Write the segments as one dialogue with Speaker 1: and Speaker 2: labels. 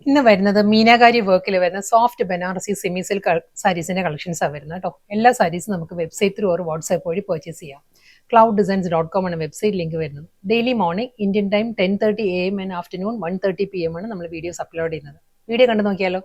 Speaker 1: ഇന്ന് വരുന്നത് മീനാകാരി വർക്കിൽ വരുന്ന സോഫ്റ്റ് ബനാറസി സെമി സിൽക്ക് സാരീസിന്റെ കളക്ഷൻസ് ആണ് വരുന്നത് കേട്ടോ. എല്ലാ സാരീസും നമുക്ക് വെബ്സൈറ്റ് ത്രൂ ഒരു വാട്സ്ആപ്പ് വഴി പർച്ചേസ് ചെയ്യാം. clouddesigns.com ആണ് വെബ്സൈറ്റ് ലിങ്ക് വരുന്നത്. Daily morning Indian time 10:30 AM and afternoon 1:30 PM ആണ് നമ്മൾ വീഡിയോസ് അപ്ലോഡ് ചെയ്യുന്നത്. വീഡിയോ കണ്ടു നോക്കിയാലോ.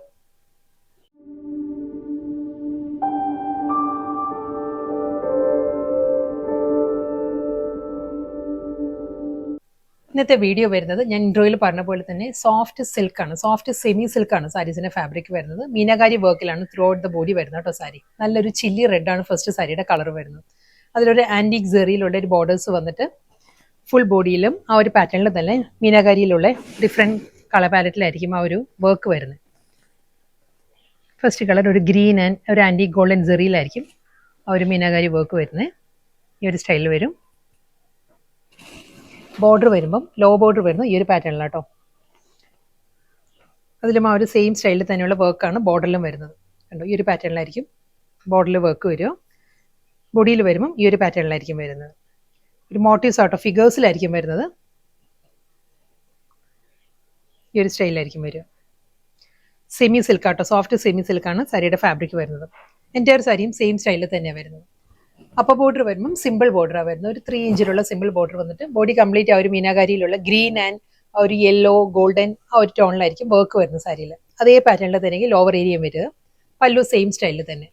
Speaker 1: ഇന്നത്തെ വീഡിയോ വരുന്നത് ഞാൻ ഇൻട്രോയിൽ പറഞ്ഞ പോലെ തന്നെ സോഫ്റ്റ് സിൽക്കാണ്, സോഫ്റ്റ് സെമി സിൽക്കാണ് സാരീസിന്റെ ഫാബ്രിക് വരുന്നത്. Meenakari വർക്കിലാണ് through out the body വരുന്നത് കേട്ടോ. സാരി നല്ലൊരു ചില്ലി റെഡ് ആണ് ഫസ്റ്റ് സാരിയുടെ കളർ വരുന്നത്. അതിലൊരു ആന്റിക് സെറിയിലുള്ള ഒരു ബോർഡേഴ്സ് വന്നിട്ട് ഫുൾ ബോഡിയിലും ആ ഒരു പാറ്റേണിൽ തന്നെ മീനാകാരിയിലുള്ള ഡിഫറെൻറ്റ് കളർ പാലറ്റിലായിരിക്കും ആ ഒരു വർക്ക് വരുന്നത്. ഫസ്റ്റ് കളർ ഒരു ഗ്രീൻ ആൻഡ് ഒരു ആന്റിക് ഗോൾഡൻ സെറിയിലായിരിക്കും ആ ഒരു മീനാകാരി വർക്ക് വരുന്നത്. ഈ ഒരു സ്റ്റൈലിൽ വരും. ബോർഡർ വരുമ്പം ലോ ബോർഡർ വരുന്നു ഈ ഒരു പാറ്റേണിലാട്ടോ. അതിലും ആ ഒരു സെയിം സ്റ്റൈലിൽ തന്നെയുള്ള വർക്കാണ് ബോർഡറിലും വരുന്നത്. കണ്ടോ, ഈ ഒരു പാറ്റേണിലായിരിക്കും ബോർഡറിൽ വർക്ക് വരിക. ബോഡിയിൽ വരുമ്പം ഈ ഒരു പാറ്റേണിലായിരിക്കും വരുന്നത്. ഒരു മോട്ടീവ്സ് ആട്ടോ, ഫിഗേഴ്സിലായിരിക്കും വരുന്നത്. ഈ ഒരു സ്റ്റൈലിലായിരിക്കും വരിക. സെമി സിൽക്ക് ആട്ടോ, സോഫ്റ്റ് സെമി സിൽക്കാണ് സാരിയുടെ ഫാബ്രിക് വരുന്നത്. എൻ്റയർ സാരിയും സെയിം സ്റ്റൈലിൽ തന്നെയാണ് വരുന്നത്. അപ്പർ ബോർഡർ വരുമ്പം സിമ്പിൾ ബോർഡറാണ് വരുന്നത്. ഒരു 3 ഇഞ്ചിലുള്ള സിമ്പിൾ ബോർഡർ വന്നിട്ട് ബോഡി കംപ്ലീറ്റ് ആ ഒരു മീനാകാരിയിലുള്ള ഗ്രീൻ ആൻഡ് ആ ഒരു യെല്ലോ ഗോൾഡൻ ആ ഒരു ടോണിലായിരിക്കും വർക്ക് വരുന്നത് സാരിയിൽ. അതേ പാറ്റേണിൽ തന്നെ ലോവർ ഏരിയയും വരിക. പല്ലു സെയിം സ്റ്റൈലിൽ തന്നെ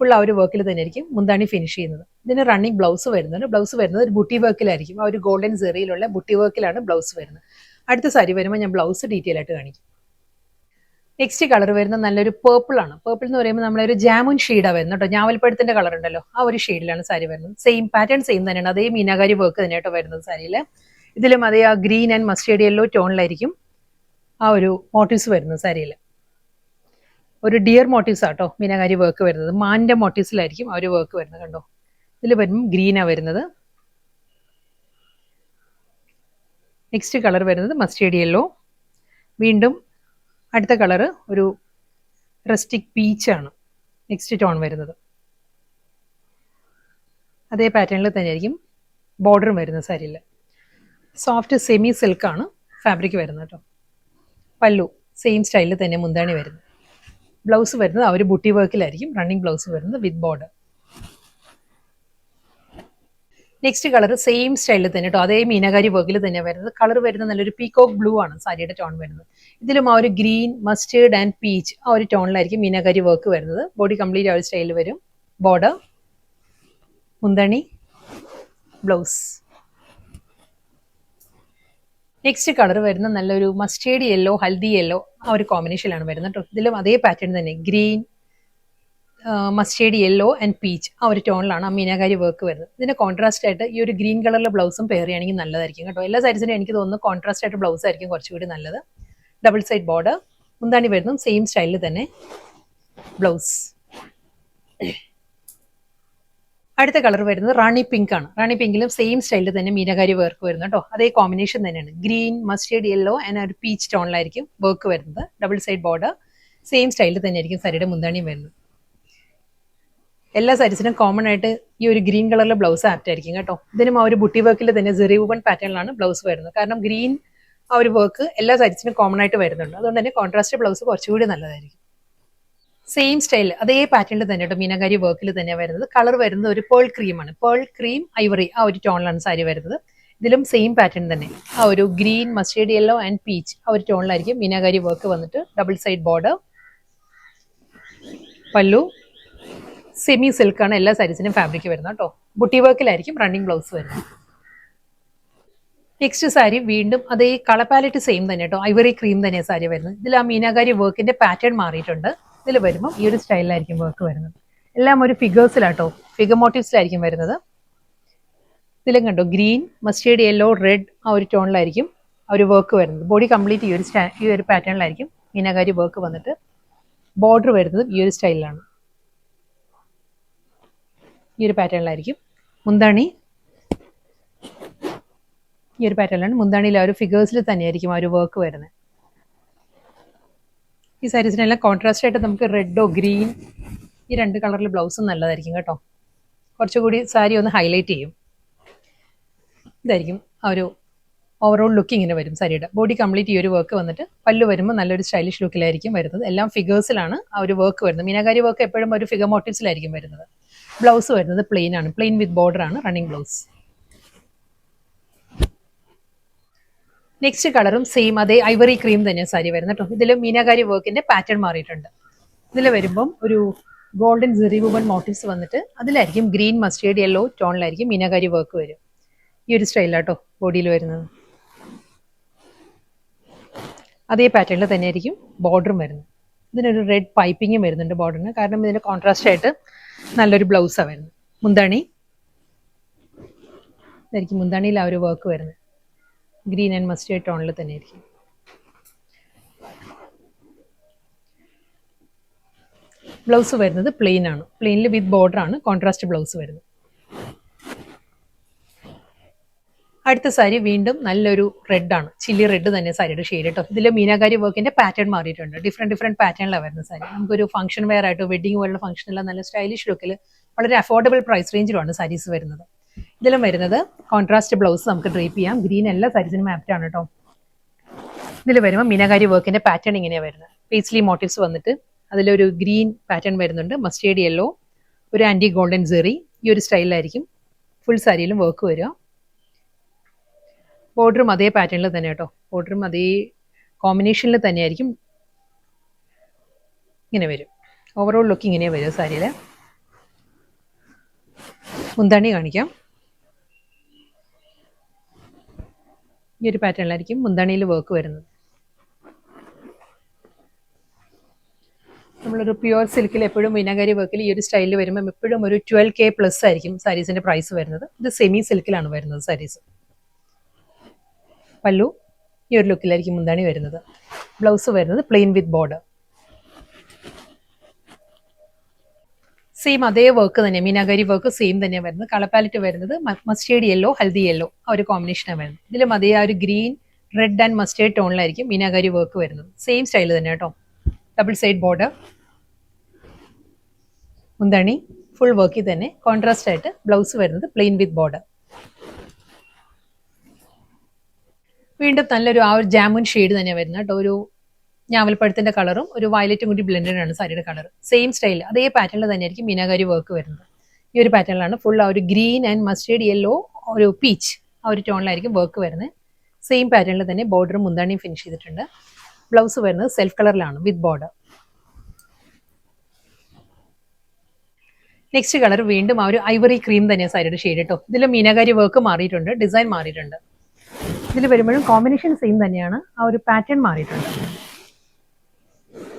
Speaker 1: ഫുൾ ആ ഒരു വർക്കിൽ തന്നെ ആയിരിക്കും മുന്താണി ഫിനിഷ് ചെയ്യുന്നത്. ഇതിന് റണ്ണിങ് ബ്ലൗസ് വരുന്നുണ്ട്. ബ്ലൗസ് വരുന്നത് ഒരു ബുട്ടി വർക്കിലായിരിക്കും. ആ ഒരു ഗോൾഡൻ സെറിയിലുള്ള ബുട്ടി വർക്കിലാണ് ബ്ലൗസ് വരുന്നത്. അടുത്ത സാരി വരുമ്പോൾ ഞാൻ ബ്ലൗസ് ഡീറ്റെയിൽ ആയിട്ട് കാണിക്കും. നെക്സ്റ്റ് കളർ വരുന്നത് നല്ലൊരു പേർപ്പിൾ ആണ്. പേർപ്പിൾ എന്ന് പറയുമ്പോൾ നമ്മളൊരു ജാമുൻ ഷെയ്ഡാണ് വരുന്നത് കേട്ടോ. ഞാവൽപ്പഴത്തിന്റെ കളർ ഉണ്ടല്ലോ, ആ ഒരു ഷെയ്ഡിലാണ് സാരി വരുന്നത്. സെയിം പാറ്റേൺ സെയിം തന്നെയാണ്. അതേ മീനാകാരി വർക്ക് തന്നെ കേട്ടോ വരുന്നത് സാരിയിൽ. ഇതിലും അതേ ആ ഗ്രീൻ ആൻഡ് മസ്റ്റേർഡ് യെല്ലോ ടോണിലായിരിക്കും ആ ഒരു മോട്ടീവ്സ് വരുന്നത് സാരിയിൽ. ഒരു ഡിയർ മോട്ടീവ്സ് ആട്ടോ മീനാകാരി വർക്ക് വരുന്നത്. മാൻ്റെ മോട്ടീവ്സിലായിരിക്കും ആ ഒരു വർക്ക് വരുന്നത്. കണ്ടോ, ഇതിൽ വരുമ്പോൾ ഗ്രീനാണ് വരുന്നത്. നെക്സ്റ്റ് കളർ വരുന്നത് മസ്റ്റേർഡ് യെല്ലോ. വീണ്ടും അടുത്ത കളറ് ഒരു റസ്റ്റിക് പീച്ചാണ് നെക്സ്റ്റ് ടോൺ വരുന്നത്. അതേ പാറ്റേണിൽ തന്നെയായിരിക്കും ബോർഡറും വരുന്നത് സാരിയിൽ. സോഫ്റ്റ് സെമി സിൽക്കാണ് ഫാബ്രിക് വരുന്നത് കേട്ടോ. പല്ലു സെയിം സ്റ്റൈലിൽ തന്നെ മുന്താണി വരുന്നത്. ബ്ലൗസ് വരുന്നത് ആ ഒരു ബുട്ടി വർക്കിലായിരിക്കും റണ്ണിങ് ബ്ലൗസ് വരുന്നത് വിത്ത് ബോർഡർ. നെക്സ്റ്റ് കളർ സെയിം സ്റ്റൈലിൽ തന്നെ കേട്ടോ, അതേ മീനാകാരി വർക്കിൽ തന്നെ വരുന്നത്. കളർ വരുന്നത് നല്ലൊരു പീകോക്ക് ബ്ലൂ ആണ് സാരിയുടെ ടോൺ വരുന്നത്. ഇതിലും ആ ഒരു ഗ്രീൻ മസ്റ്റേർഡ് ആൻഡ് പീച്ച് ആ ഒരു ടോണിലായിരിക്കും മീനാകാരി വർക്ക് വരുന്നത്. ബോഡി കംപ്ലീറ്റ് ആ ഒരു സ്റ്റൈലിൽ വരും. ബോർഡർ, മുന്തണി, ബ്ലൗസ്. നെക്സ്റ്റ് കളർ വരുന്ന നല്ലൊരു മസ്റ്റേർഡ് യെല്ലോ ഹൽദി യെല്ലോ ആ ഒരു കോമ്പിനേഷനിലാണ് വരുന്നത് കേട്ടോ. ഇതിലും അതേ പാറ്റേൺ തന്നെ green mustard yellow and peach ആ ഒരു ടോണിലാണ് ആ മീനാകാരി വർക്ക് വരുന്നത്. ഇതിന്റെ കോൺട്രാസ്റ്റ് ആയിട്ട് ഈ ഒരു ഗ്രീൻ കളറിലെ ബ്ലൗസും പെയർ ചെയ്യുകയാണെങ്കിൽ നല്ലതായിരിക്കും കേട്ടോ. എല്ലാ സാരീസിനും എനിക്ക് തോന്നുന്നു കോൺട്രാസ്റ്റ് ആയിട്ട് ബ്ലൗസ് ആയിരിക്കും കുറച്ചുകൂടി നല്ലത്. ഡബിൾ സൈഡ് ബോർഡർ, മുന്താണി വരുന്നു സെയിം സ്റ്റൈലിൽ തന്നെ ബ്ലൗസ്. അടുത്ത കളർ വരുന്നത് റാണി പിങ്ക് ആണ്. റാണി പിങ്കിലും സെയിം സ്റ്റൈലിൽ തന്നെ മീനാകാരി വർക്ക് വരുന്നത് കേട്ടോ. അതേ കോമ്പിനേഷൻ തന്നെയാണ്. ഗ്രീൻ മസ്റ്റേർഡ് യെല്ലോ ആൻഡ് ഒരു പീച്ച് ടോണിലായിരിക്കും വർക്ക് വരുന്നത്. ഡബിൾ സൈഡ് ബോർഡർ, സെയിം സ്റ്റൈലിൽ തന്നെ ആയിരിക്കും സാരിയുടെ മുന്താണിയും വരുന്നത്. എല്ലാ സാരീസിനും കോമൺ ആയിട്ട് ഈ ഒരു ഗ്രീൻ കളറിലെ ബ്ലൗസ് ആപ്റ്റ് ആയിരിക്കും കേട്ടോ. ഇതിനും ആ ഒരു ബുട്ടി വർക്കിൽ തന്നെ സെറി വുവൺ പാറ്റേണിലാണ് ബ്ലൗസ് വരുന്നത്. കാരണം ഗ്രീൻ ആ ഒരു വർക്ക് എല്ലാ സാരീസിനും കോമൺ ആയിട്ട് വരുന്നുണ്ട്. അതുകൊണ്ട് തന്നെ കോൺട്രാസ്റ്റ് ബ്ലൗസ് കുറച്ചുകൂടി നല്ലതായിരിക്കും. സെയിം സ്റ്റൈൽ അതേ പാറ്റേണിൽ തന്നെ കേട്ടോ മീനാകാരി വർക്കിൽ തന്നെ വരുന്നത്. കളർ വരുന്നത് ഒരു പേൾ ക്രീമാണ്. പേൾ ക്രീം ഐവറി ആ ഒരു ടോണിലാണ് സാരി വരുന്നത്. ഇതിലും സെയിം പാറ്റേൺ തന്നെ ആ ഒരു green mustard yellow and peach ആ ഒരു ടോണിലായിരിക്കും മീനാകാരി വർക്ക് വന്നിട്ട്. ഡബിൾ സൈഡ് ബോർഡർ, പല്ലു സെമി സിൽക്കാണ് എല്ലാ സാരീസിനും ഫാബ്രിക് വരുന്നത് കേട്ടോ. ബുട്ടി വർക്കിലായിരിക്കും റണ്ണിങ് ബ്ലൗസ് വരുന്നത്. നെക്സ്റ്റ് സാരി വീണ്ടും അതേ കളർ പാലറ്റ് സെയിം തന്നെ കേട്ടോ. ഐവറി ക്രീം തന്നെയാണ് സാരി വരുന്നത്. ഇതിൽ ആ മീനാകാരി വർക്കിന്റെ പാറ്റേൺ മാറിയിട്ടുണ്ട്. ഇതിൽ വരുമ്പോൾ ഈ ഒരു സ്റ്റൈലിലായിരിക്കും വർക്ക് വരുന്നത്. എല്ലാം ഒരു ഫിഗേഴ്സിലാട്ടോ, ഫിഗർ മോട്ടീവ്സിലായിരിക്കും വരുന്നത്. ഇതിലും കണ്ടോ ഗ്രീൻ മസ്റ്റേർഡ് യെല്ലോ റെഡ് ആ ഒരു ടോണിലായിരിക്കും ആ ഒരു വർക്ക് വരുന്നത്. ബോഡി കംപ്ലീറ്റ് ഈ ഒരു പാറ്റേണിലായിരിക്കും മീനാകാരി വർക്ക് വന്നിട്ട്. ബോർഡർ വരുന്നത് ഈ ഒരു സ്റ്റൈലിലാണ്, ഈ ഒരു പാറ്റേണിലായിരിക്കും. മുന്താണി ഈ ഒരു പാറ്റേണിലാണ്. മുന്താണിയിൽ ആ ഒരു ഫിഗേഴ്സിൽ തന്നെയായിരിക്കും ആ ഒരു വർക്ക് വരുന്നത്. ഈ സാരീസിനെല്ലാം കോൺട്രാസ്റ്റ് ആയിട്ട് നമുക്ക് റെഡോ ഗ്രീൻ ഈ 2 കളറിൽ ബ്ലൗസും നല്ലതായിരിക്കും കേട്ടോ. കുറച്ചുകൂടി സാരി ഒന്ന് ഹൈലൈറ്റ് ചെയ്യും. ഇതായിരിക്കും ആ ഒരു ഓവറോൾ ലുക്ക് ഇങ്ങനെ വരും സാരിയുടെ. ബോഡി കംപ്ലീറ്റ് ഈ ഒരു വർക്ക് വന്നിട്ട് പല്ലു വരുമ്പോൾ നല്ലൊരു സ്റ്റൈലിഷ് ലുക്കിലായിരിക്കും വരുന്നത്. എല്ലാം ഫിഗേഴ്സിലാണ് ആ ഒരു വർക്ക് വരുന്നത്. മീനാകാരി വർക്ക് എപ്പോഴും ഒരു ഫിഗർ മോട്ടീവ്സിലായിരിക്കും വരുന്നത്. ബ്ലൗസ് വരുന്നത് പ്ലെയിൻ ആണ്, പ്ലെയിൻ വിത്ത് ബോർഡർ ആണ് റണ്ണിങ് ബ്ലൗസ്. നെക്സ്റ്റ് കളറും സെയിം അതേ ഐവറി ക്രീം തന്നെ സാരി വരുന്നത് കേട്ടോ. ഇതിൽ മീനാകാരി വർക്കിന്റെ പാറ്റേൺ മാറിയിട്ടുണ്ട്. ഇതിൽ വരുമ്പം ഒരു ഗോൾഡൻ സെറി വുവൻ മോട്ടീവ്സ് വന്നിട്ട് അതിലായിരിക്കും green mustard yellow ടോണിലായിരിക്കും meenakari work വരും. ഈ ഒരു സ്റ്റൈലാട്ടോ ബോഡിയിൽ വരുന്നത്. അതേ പാറ്റേണിൽ തന്നെ ആയിരിക്കും ബോർഡറും വരുന്നത്. ഇതിനൊരു റെഡ് പൈപ്പിങ്ങും വരുന്നുണ്ട് ബോർഡറിന്, കാരണം ഇതിന്റെ കോൺട്രാസ്റ്റ് ആയിട്ട് നല്ലൊരു ബ്ലൗസാണ് വരുന്നത്. മുന്താണി ഇതായിരിക്കും മുന്താണിയിൽ ആ ഒരു വർക്ക് വരുന്നത്. ഗ്രീൻ ആൻഡ് മസ്റ്റേർഡ് ടോണിൽ തന്നെ ആയിരിക്കും. ബ്ലൗസ് വരുന്നത് പ്ലെയിൻ ആണ്, പ്ലെയിനിൽ വിത്ത് ബോർഡർ ആണ് കോൺട്രാസ്റ്റ് ബ്ലൗസ് വരുന്നത്. അടുത്ത സാരി വീണ്ടും നല്ലൊരു റെഡ് ആണ്, ചില്ലി റെഡ് തന്നെ സാരിയുടെ ഷെയ്ഡ് കേട്ടോ. ഇതിൽ മീനാകാരി വർക്കിന്റെ പാറ്റേൺ മാറിയിട്ടുണ്ട്. ഡിഫറെന്റ് പാറ്റേണിലാണ് വരുന്ന സാരി. നമുക്കൊരു ഫംഗ്ഷൻ വെയർ ആയിട്ട് വെഡിങ് പോലുള്ള ഫംഗ്ഷനെല്ലാം നല്ല സ്റ്റൈലിഷ് ലുക്കിൽ വളരെ അഫോർഡബിൾ പ്രൈസ് റേഞ്ചിലുമാണ് സാരീസ് വരുന്നത്. ഇതിലും വരുന്നത് കോൺട്രാസ്റ്റ് ബ്ലൗസ് നമുക്ക് ഡ്രേപ്പ് ചെയ്യാം. ഗ്രീൻ എല്ലാ സാരീസിനും ആപ്റ്റ് ആണ് കേട്ടോ. ഇതിൽ വരുമ്പോൾ മീനാകാരി വർക്കിന്റെ പാറ്റേൺ ഇങ്ങനെയാണ് വരുന്നത്. പേസ്ലി മോട്ടീവ്സ് വന്നിട്ട് അതിലൊരു ഗ്രീൻ പാറ്റേൺ വരുന്നുണ്ട്, മസ്റ്റേർഡ് യെല്ലോ, ഒരു ആന്റി ഗോൾഡൻ സെറി. ഈ ഒരു സ്റ്റൈലിലായിരിക്കും ഫുൾ സാരിയിലും വർക്ക് വരിക. ബോർഡറും അതേ പാറ്റേണിൽ തന്നെ കേട്ടോ, ബോർഡറും അതേ കോമ്പിനേഷനിൽ തന്നെയായിരിക്കും ഇങ്ങനെ വരും. ഓവറോൾ ലുക്ക് ഇങ്ങനെയാണ് വരിക സാരിയിൽ. മുന്താണി കാണിക്കാം. ഈ ഒരു പാറ്റേണിലായിരിക്കും മുന്താണിയിൽ വർക്ക് വരുന്നത്. നമ്മളൊരു പ്യുവർ സിൽക്കിൽ എപ്പോഴും മീനാകാരി വർക്കിൽ ഈ ഒരു സ്റ്റൈലിൽ വരുമ്പോൾ എപ്പോഴും ഒരു 12K പ്ലസ് ആയിരിക്കും സാരീസിന്റെ പ്രൈസ് വരുന്നത്. ഇത് സെമി സിൽക്കിലാണ് വരുന്നത് സാരീസ്. പല്ലു ഈ ഒരു ലുക്കിലായിരിക്കും മുന്താണി വരുന്നത്. ബ്ലൗസ് വരുന്നത് പ്ലെയിൻ വിത്ത് ബോർഡർ. സെയിം അതേ വർക്ക് തന്നെ, മീനാകാരി വർക്ക് സെയിം തന്നെയാണ് വരുന്നത്. കളർ പാലറ്റ് വരുന്നത് മസ്റ്റേർഡ് യെല്ലോ, ഹൽദി യെല്ലോ ആ ഒരു കോമ്പിനേഷനാണ് വരുന്നത്. ഇതിലും അതേ ആ ഒരു ഗ്രീൻ, റെഡ് ആൻഡ് മസ്റ്റേർഡ് ടോണിലായിരിക്കും മീനാകാരി വർക്ക് വരുന്നത്. സെയിം സ്റ്റൈൽ തന്നെ കേട്ടോ. ഡബിൾ സൈഡ് ബോർഡർ, മുന്താണി ഫുൾ വർക്കിൽ തന്നെ കോൺട്രാസ്റ്റ് ആയിട്ട് ബ്ലൗസ് വരുന്നത് പ്ലെയിൻ വിത്ത് ബോർഡർ. വീണ്ടും നല്ലൊരു ആ ഒരു ജാമുൻ ഷെയ്ഡ് തന്നെ വരുന്നത് കേട്ടോ. ഒരു ഞാവൽപ്പഴത്തിന്റെ കളറും ഒരു വയലറ്റും കൂടി ബ്ലെൻഡഡ് ആണ് സാരിയുടെ കളർ. സെയിം സ്റ്റൈൽ അതേ പാറ്റേണിൽ തന്നെയായിരിക്കും മീനാകാരി വർക്ക് വരുന്നത്. ഈ ഒരു പാറ്റേണിലാണ് ഫുൾ ആ ഒരു ഗ്രീൻ ആൻഡ് മസ്റ്റേർഡ് യെല്ലോ, ഒരു പീച്ച് ആ ഒരു ടോണിലായിരിക്കും വർക്ക് വരുന്നത്. സെയിം പാറ്റേണിൽ തന്നെ ബോർഡറും മുന്താണിയും ഫിനിഷ് ചെയ്തിട്ടുണ്ട്. ബ്ലൗസ് വരുന്നത് സെൽഫ് കളറിലാണ് വിത്ത് ബോർഡർ. നെക്സ്റ്റ് കളർ വീണ്ടും ആ ഒരു ഐവറി ക്രീം തന്നെയാണ് സാരിയുടെ ഷെയ്ഡ് കേട്ടോ. ഇതിൽ മീനാകാരി വർക്ക് മാറിയിട്ടുണ്ട്, ഡിസൈൻ മാറിയിട്ടുണ്ട്. ഇതിൽ വരുമ്പോഴും കോമ്പിനേഷൻ സെയിം തന്നെയാണ്, ആ ഒരു പാറ്റേൺ മാറിയിട്ടുണ്ട്.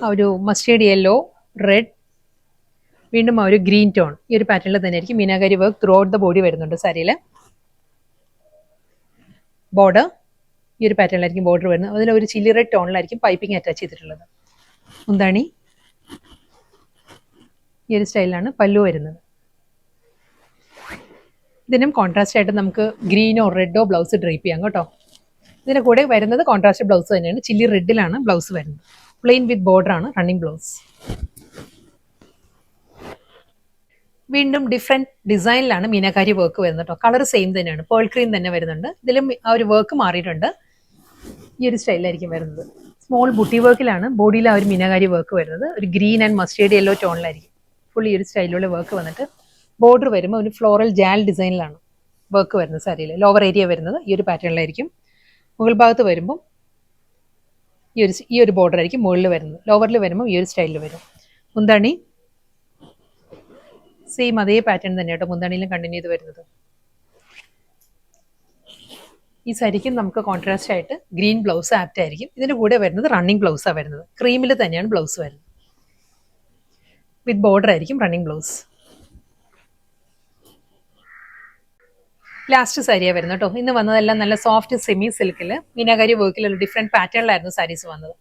Speaker 1: ആ ഒരു മസ്റ്റേർഡ് യെല്ലോ, റെഡ്, വീണ്ടും ആ ഒരു ഗ്രീൻ ടോൺ ഈ ഒരു പാറ്റേണിൽ തന്നെയായിരിക്കും meenakari work throughout the body വരുന്നുണ്ട് സാരിയിൽ. ബോർഡർ ഈ ഒരു പാറ്റേണിലായിരിക്കും ബോർഡർ വരുന്നത്. അതിൽ ഒരു ചില്ലി റെഡ് ടോണിലായിരിക്കും പൈപ്പിംഗ് അറ്റാച്ച് ചെയ്തിട്ടുള്ളത്. മുന്താണി ഈ ഒരു സ്റ്റൈലിലാണ് പല്ലു വരുന്നത്. ഇതിനും കോൺട്രാസ്റ്റ് ആയിട്ട് നമുക്ക് ഗ്രീനോ റെഡോ ബ്ലൗസ് ഡ്രേപ്പ് ചെയ്യാം കേട്ടോ. ഇതിന് കൂടെ വരുന്നത് കോൺട്രാസ്റ്റ് ബ്ലൗസ് തന്നെയാണ്. ചില്ലി റെഡിലാണ് ബ്ലൗസ് വരുന്നത്. പ്ലെയിൻ വിത്ത് ബോർഡർ ആണ് റണ്ണിങ് ബ്ലൗസ്. വീണ്ടും ഡിഫറെന്റ് ഡിസൈനിലാണ് മീനാകാരി വർക്ക് വരുന്നത് കേട്ടോ. കളർ സെയിം തന്നെയാണ്, പേൾ ക്രീം തന്നെ വരുന്നുണ്ട്. ഇതിലും ആ ഒരു വർക്ക് മാറിയിട്ടുണ്ട്. ഈ ഒരു സ്റ്റൈലായിരിക്കും വരുന്നത്. സ്മോൾ ബുട്ടി വർക്കിലാണ് ബോഡിയിൽ ആ ഒരു മീനാകാരി വർക്ക് വരുന്നത്. ഒരു ഗ്രീൻ ആൻഡ് മസ്റ്റേർഡ് യെല്ലോ ടോണിലായിരിക്കും ഫുൾ ഈ ഒരു സ്റ്റൈലിലുള്ള വർക്ക് വന്നിട്ട്. ബോർഡർ വരുമ്പോൾ ഒരു ഫ്ലോറൽ ജാൽ ഡിസൈനിലാണ് വർക്ക് വരുന്നത് സാരിയിൽ. ലോവർ ഏരിയ വരുന്നത് ഈ ഒരു പാറ്റേണിലായിരിക്കും. മുകൾ ഭാഗത്ത് വരുമ്പം ഈ ഒരു ബോർഡർ ആയിരിക്കും മുകളിൽ വരുന്നത്. ലോവറിൽ വരുമ്പോൾ ഈ ഒരു സ്റ്റൈലിൽ വരും. മുന്താണി സെയിം അതേ പാറ്റേൺ തന്നെ കേട്ടോ, മുന്താണിയിലും കണ്ടിന്യൂ ചെയ്ത് വരുന്നത്. ഈ സാരിക്കും നമുക്ക് കോൺട്രാസ്റ്റ് ആയിട്ട് ഗ്രീൻ ബ്ലൗസ് ആപ്റ്റ് ആയിരിക്കും. ഇതിന്റെ കൂടെ വരുന്നത് റണ്ണിങ് ബ്ലൗസാണ് വരുന്നത്. ക്രീമിൽ തന്നെയാണ് ബ്ലൗസ് വരുന്നത്. വിത്ത് ബോർഡർ ആയിരിക്കും റണ്ണിങ് ബ്ലൗസ്. ലാസ്റ്റ് സാരിയാണ് വരുന്നത് കേട്ടോ. ഇന്ന് വന്നതെല്ലാം നല്ല സോഫ്റ്റ് സെമി സിൽക്കിൽ മീനാകാരി വർക്കിൽ ഒരു ഡിഫറെന്റ് പാറ്റേണിലായിരുന്നു സാരീസ് വന്നത്.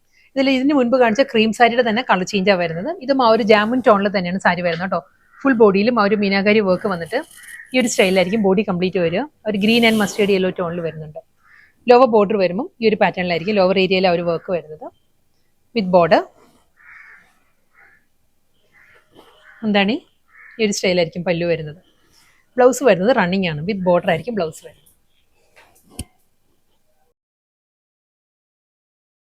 Speaker 1: ഇതിന് മുൻപ് കാണിച്ച ക്രീം സാരിയുടെ തന്നെ കളർ ചേഞ്ചാണ് വരുന്നത്. ഇതും ആ ഒരു ജാമുൻ ടോണിൽ തന്നെയാണ് സാരി വരുന്നത് കേട്ടോ. ഫുൾ ബോഡിയിലും ആ ഒരു മീനാകാരി വർക്ക് വന്നിട്ട് ഈ ഒരു സ്റ്റൈലിലായിരിക്കും ബോഡി കംപ്ലീറ്റ് വരിക. ഒരു ഗ്രീൻ ആൻഡ് മസ്റ്റേർഡ് യെല്ലോ ടോണിൽ വരുന്നുണ്ട്. ലോവർ ബോർഡർ വരുമ്പോൾ ഈ ഒരു പാറ്റേണിലായിരിക്കും ലോവർ ഏരിയയിൽ ആ ഒരു വർക്ക് വരുന്നത് വിത്ത് ബോർഡർ. എന്താണ് ഈ ഒരു സ്റ്റൈലായിരിക്കും പല്ലു വരുന്നത്. ബ്ലൗസ് വരുന്നത് റണ്ണിങ് ആണ്, വിത്ത് ബോർഡർ ആയിരിക്കും ബ്ലൗസ് വരുന്നത്.